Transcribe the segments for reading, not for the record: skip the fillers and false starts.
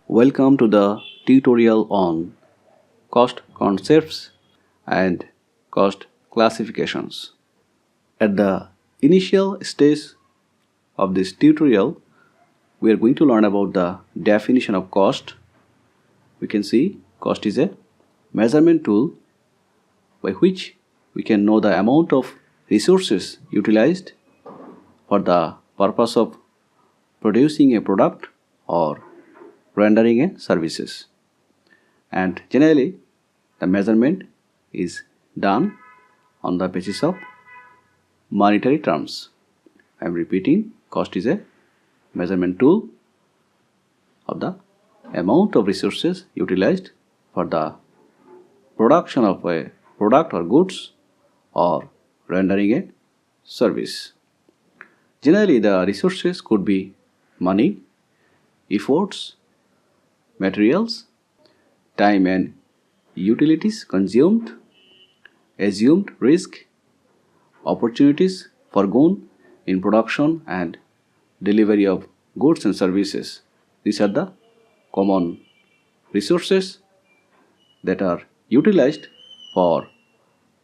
Welcome to the tutorial on cost concepts and cost classifications. At the initial stage of this tutorial, we are going to learn about the definition of cost. We can see cost is a measurement tool by which we can know the amount of resources utilized for the purpose of producing a product or rendering a services. And generally the measurement is done on the basis of monetary terms. I am repeating, cost is a measurement tool of the amount of resources utilized for the production of a product or goods or rendering a service. Generally the resources could be money, efforts, materials, time and utilities consumed, assumed risk, opportunities foregone in production and delivery of goods and services. These are the common resources that are utilized for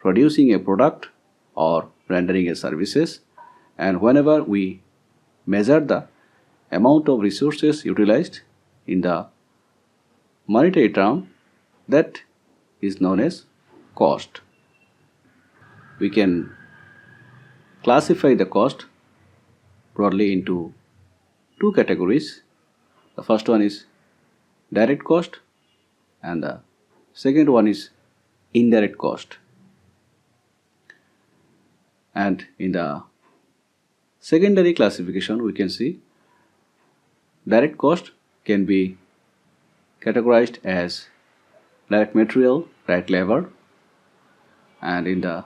producing a product or rendering a services, and whenever we measure the amount of resources utilized in the monetary term, that is known as cost. We can classify the cost broadly into two categories. The first one is direct cost and the second one is indirect cost. And in the secondary classification, we can see direct cost can be categorized as direct material, direct labor, and in the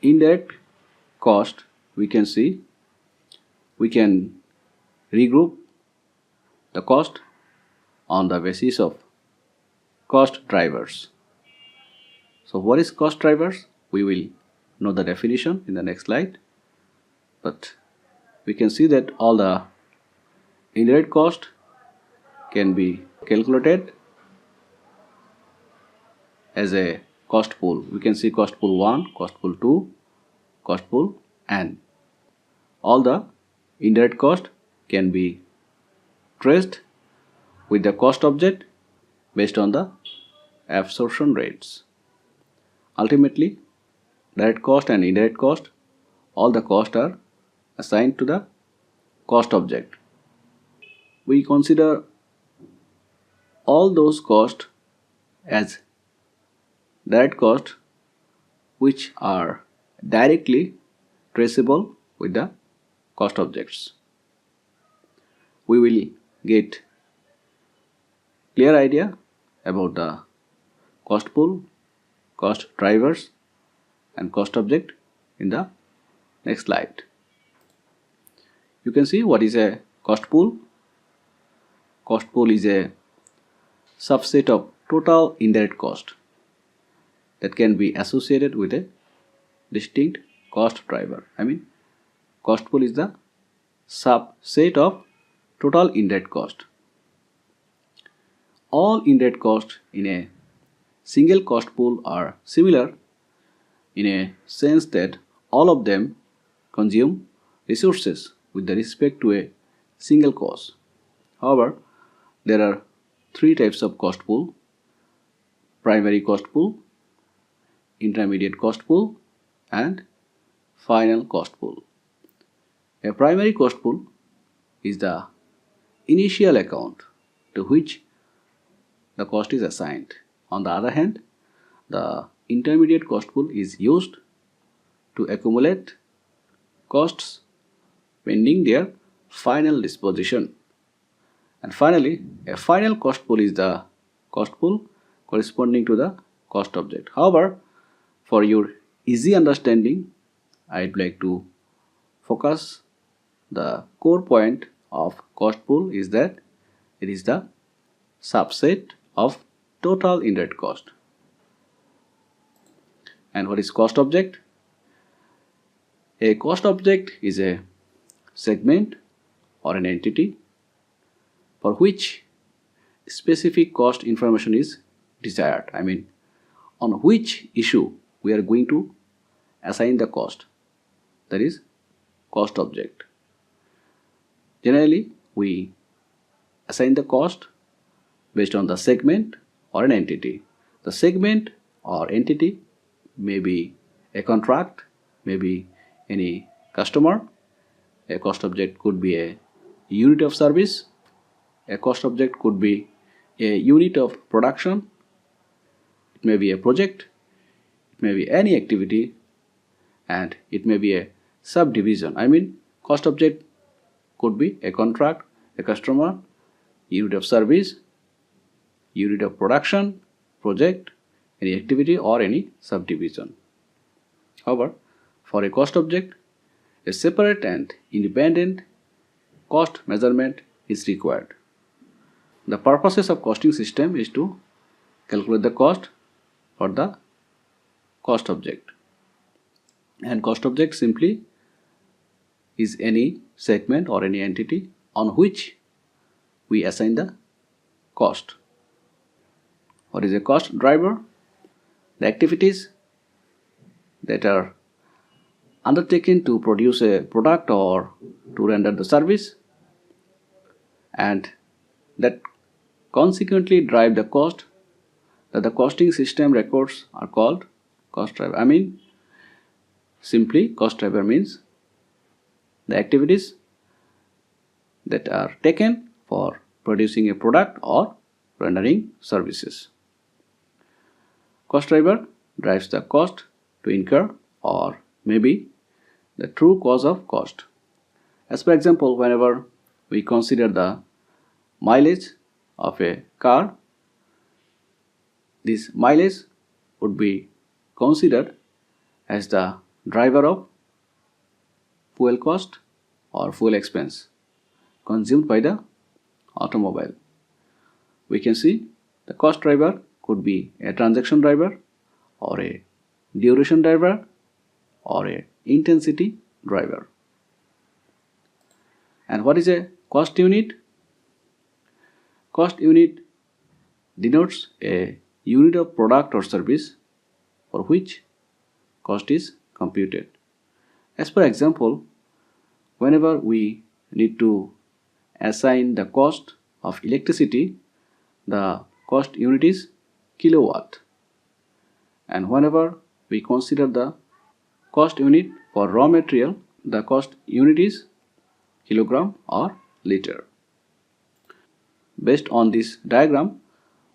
indirect cost we can see we can regroup the cost on the basis of cost drivers. So what is cost drivers? We will know the definition in the next slide, but we can see that all the indirect cost can be calculated as a cost pool. We can see cost pool 1, cost pool 2, cost pool n. All the indirect cost can be traced with the cost object based on the absorption rates. Ultimately, direct cost and indirect cost, all the costs are assigned to the cost object. We consider all those costs as direct cost which are directly traceable with the cost objects. We will get clear idea about the cost pool, cost drivers and cost object in the next slide. You can see what is a cost pool. Cost pool is a subset of total indirect cost that can be associated with a distinct cost driver. Cost pool is the subset of total indirect cost. All indirect costs in a single cost pool are similar in a sense that all of them consume resources with respect to a single cost. However, there are three types of cost pool: primary cost pool, intermediate cost pool and final cost pool. A primary cost pool is the initial account to which the cost is assigned. On the other hand, the intermediate cost pool is used to accumulate costs pending their final disposition. And finally, a final cost pool is the cost pool corresponding to the cost object. However, for your easy understanding, I'd like to focus the core point of cost pool is that it is the subset of total indirect cost. And what is cost object? A cost object is a segment or an entity for which specific cost information is desired. I mean, on which issue we are going to assign the cost. That is cost object. Generally, we assign the cost based on the segment or an entity. The segment or entity may be a contract, maybe any customer. A cost object could be a unit of service. A cost object could be a unit of production. It may be a project. It may be any activity, and it may be a subdivision. I mean, cost object could be a contract, a customer, unit of service, unit of production, project, any activity, or any subdivision. However, for a cost object, a separate and independent cost measurement is required. The purposes of costing system is to calculate the cost for the cost object. And cost object simply is any segment or any entity on which we assign the cost. What is a cost driver? The activities that are undertaken to produce a product or to render the service, and that consequently drive the cost that the costing system records are called cost driver. I mean, simply cost driver means the activities that are taken for producing a product or rendering services. Cost driver drives the cost to incur or maybe the true cause of cost. As for example, whenever we consider the mileage of a car, this mileage would be considered as the driver of fuel cost or fuel expense consumed by the automobile. We can see the cost driver could be a transaction driver or a duration driver or a intensity driver. And what is a cost unit? Cost unit denotes a unit of product or service for which cost is computed. As per example, whenever we need to assign the cost of electricity, the cost unit is kilowatt. And whenever we consider the cost unit for raw material, the cost unit is kilogram or liter. Based on this diagram,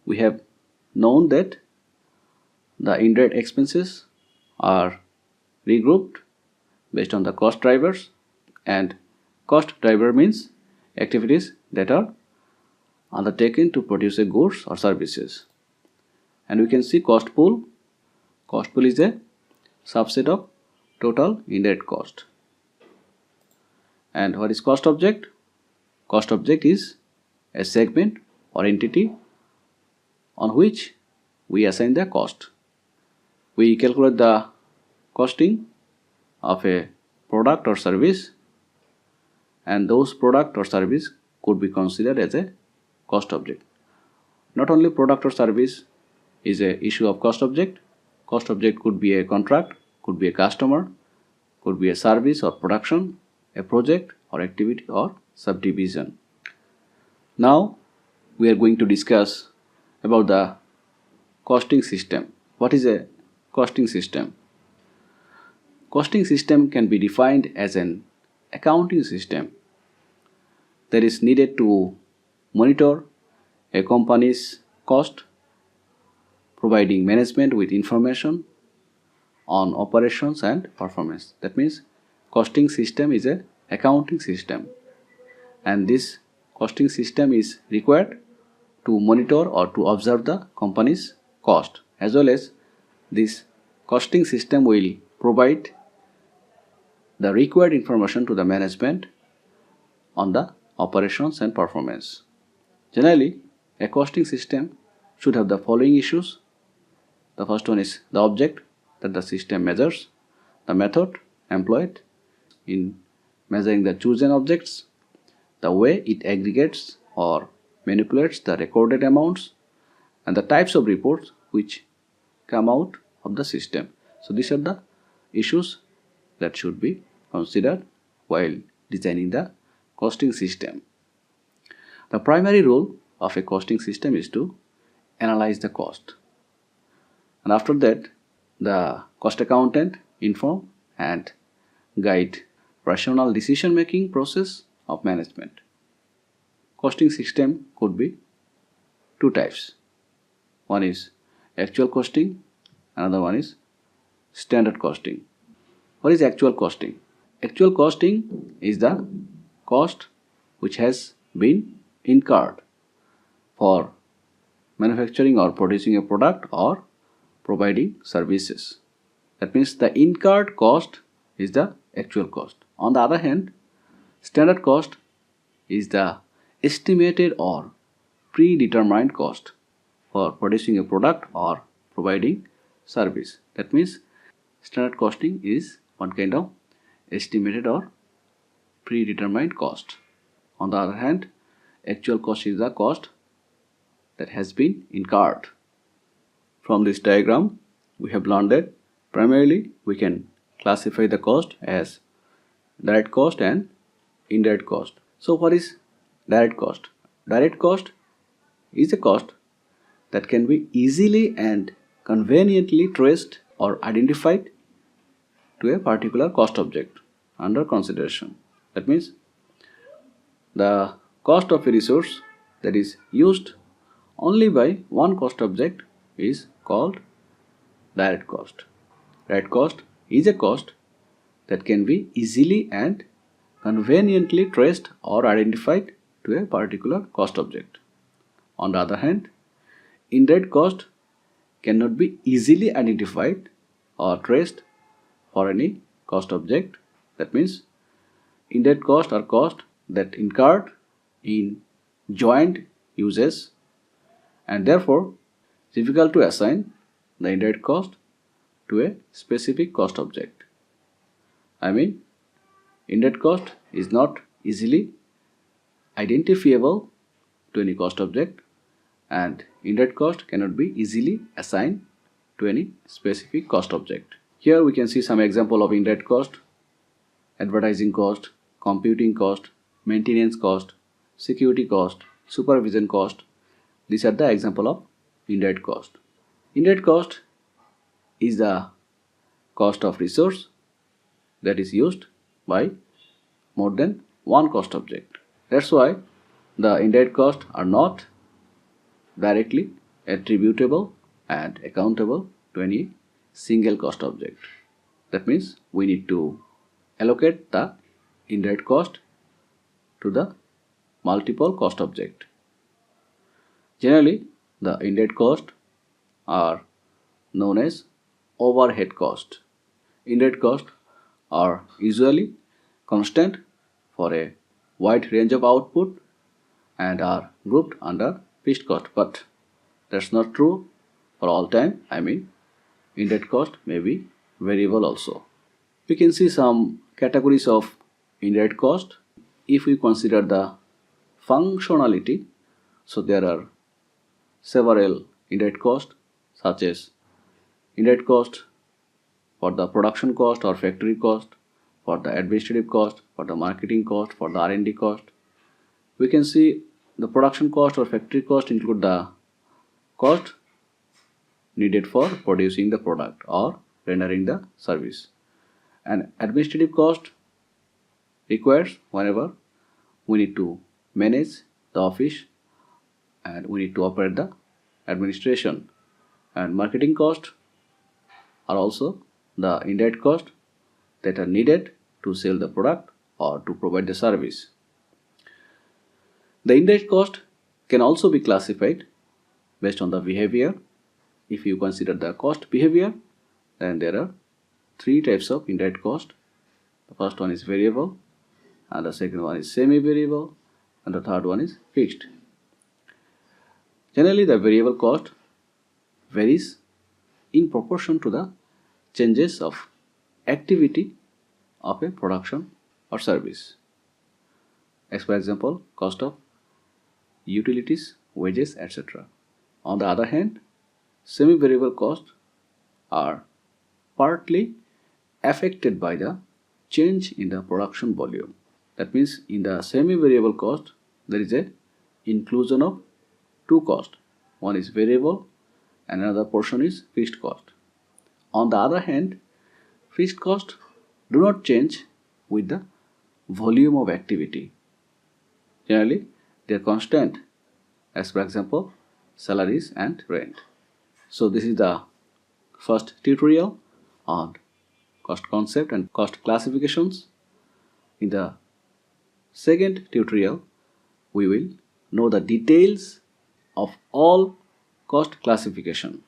we have known that the indirect expenses are regrouped based on the cost drivers, and cost driver means activities that are undertaken to produce a goods or services. And we can see cost pool. Cost pool is a subset of total indirect cost. And what is cost object? Cost object is a segment or entity on which we assign the cost. We calculate the costing of a product or service, and those product or service could be considered as a cost object. Not only product or service is a issue of cost object. Cost object could be a contract, could be a customer, could be a service or production, a project or activity or subdivision. Now we are going to discuss about the costing system. What is a costing system? Costing system can be defined as an accounting system that is needed to monitor a company's cost, providing management with information on operations and performance. That means costing system is a accounting system, and this costing system is required to monitor or to observe the company's cost, as well as this costing system will provide the required information to the management on the operations and performance. Generally, a costing system should have the following issues. The first one is the object. that the system measures, the method employed in measuring the chosen objects, the way it aggregates or manipulates the recorded amounts, and the types of reports which come out of the system. So these are the issues that should be considered while designing the costing system. The primary role of a costing system is to analyze the cost, and after that the cost accountant inform and guide rational decision making process of management. Costing system could be two types. One is actual costing, another one is standard costing. What is actual costing? Actual costing is the cost which has been incurred for manufacturing or producing a product or providing services. That means the incurred cost is the actual cost. On the other hand, standard cost is the estimated or predetermined cost for producing a product or providing service. That means standard costing is one kind of estimated or predetermined cost. On the other hand, actual cost is the cost that has been incurred. From this diagram, we have learned that primarily we can classify the cost as direct cost and indirect cost. So what is direct cost? Direct cost is a cost that can be easily and conveniently traced or identified to a particular cost object under consideration. That means the cost of a resource that is used only by one cost object is called direct cost. Direct cost is a cost that can be easily and conveniently traced or identified to a particular cost object. On the other hand, indirect cost cannot be easily identified or traced for any cost object. That means indirect costs are costs that incurred in joint uses and therefore difficult to assign the indirect cost to a specific cost object. I mean, indirect cost is not easily identifiable to any cost object, and indirect cost cannot be easily assigned to any specific cost object. Here we can see some example of indirect cost: advertising cost, computing cost, maintenance cost, security cost, supervision cost. These are the example of indirect cost. Indirect cost is the cost of resource that is used by more than one cost object. That's why the indirect costs are not directly attributable and accountable to any single cost object. That means we need to allocate the indirect cost to the multiple cost object. Generally, the indirect costs are known as overhead cost. Indirect costs are usually constant for a wide range of output and are grouped under fixed cost, but that's not true for all time. I mean, indirect cost may be variable also. We can see some categories of indirect cost if we consider the functionality. So there are several indirect costs such as indirect cost for the production cost or factory cost, for the administrative cost, for the marketing cost, for the R&D cost. We can see the production cost or factory cost include the cost needed for producing the product or rendering the service. And administrative cost requires whenever we need to manage the office and we need to operate the administration. And marketing cost are also the indirect cost that are needed to sell the product or to provide the service. The indirect cost can also be classified based on the behavior. If you consider the cost behavior, then there are three types of indirect cost. The first one is variable, and the second one is semi-variable, and the third one is fixed. Generally, the variable cost varies in proportion to the changes of activity of a production or service. As for example, cost of utilities, wages, etc. On the other hand, semi-variable costs are partly affected by the change in the production volume. That means in the semi-variable cost, there is a inclusion of two costs. One is variable and another portion is fixed cost. On the other hand, fixed costs do not change with the volume of activity. Generally, they are constant, as for example, salaries and rent. So this is the first tutorial on cost concept and cost classifications. In the second tutorial, we will know the details of all cost classification.